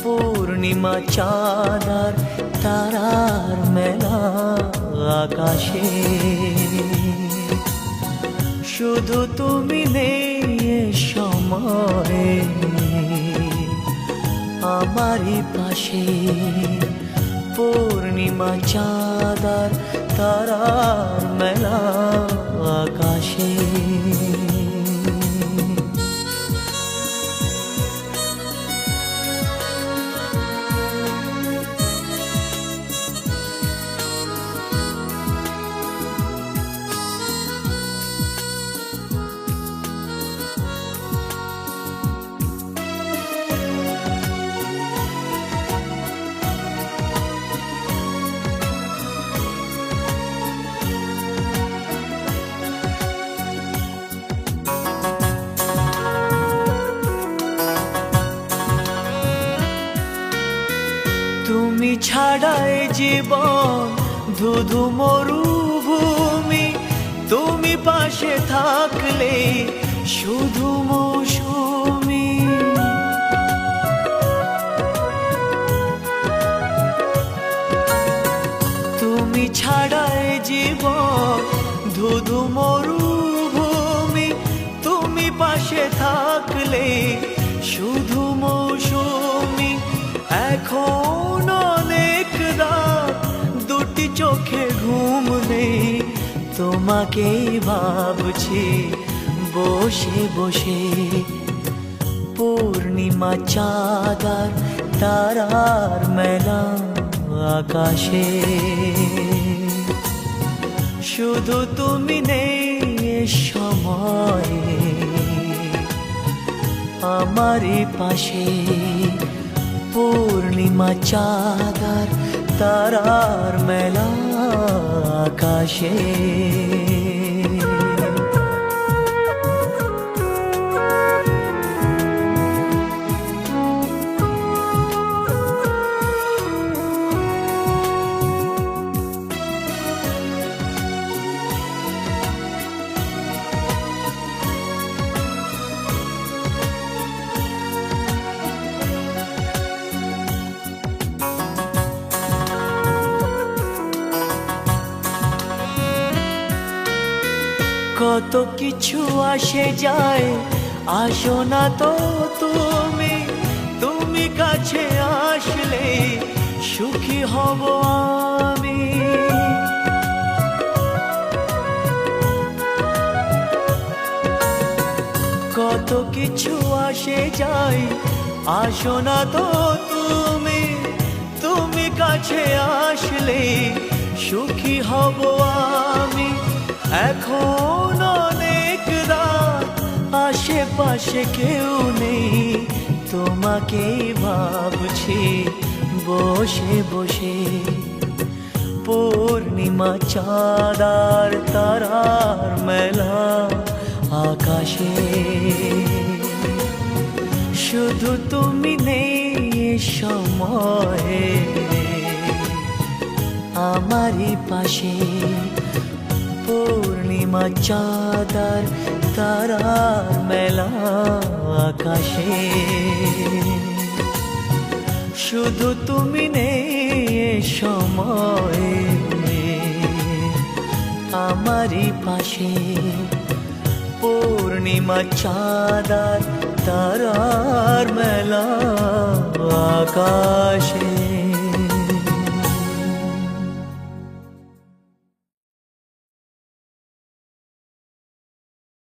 পূর্ণিমা চাঁদ আর তারার মেলা আকাশে, শুধু তুমি নেই এ সময়ে আমারই পাশে। পূর্ণিমা চাঁদ আর তারার মেলা আকাশে। তুমি ছাড়াই জীবন ধুধু মরুভূমি, তুমি পাশে থাকলে শুধু মৌসুমি। তুমি ছাড়াই জীবন ধুধু মরুভূমি, তুমি পাশে থাকলে শুধু মৌসুমি। এখন অনেক রাত, দুটি চোখে ঘুম নেই, তোমাকেই ভাবছি বসে বসে। পূর্ণিমা চাঁদ আর তারার মেলা আকাশে, শুধু তুমি নেই এ সময়ে আমারই পাশে। পূর্ণিমা চাঁদ আর তারার মেলা আকাশে। কত কিছু আসে যায়, আসো না তো তুমি, তুমি কাছে আসলে সুখী হব আমি। কত কিছু আসে যায়, আসো না তো তুমি, তুমি কাছে আসলে সুখী হব আমি। এখন অনেক রাত, আশেপাশে কেউ নেই, তোমাকেই ভাবছি বসে বসে। পূর্ণিমা চাঁদ আর তারার মেলা আকাশে, শুধু তুমি নেই এ সময়ে আমারই পাশে। পূর্ণিমা চাঁদ আর তারার মেলা আকাশে, শুধু তুমি নেই এ সময়ে আমারই পাশে। পূর্ণিমা চাঁদ আর তারার মেলা আকাশে।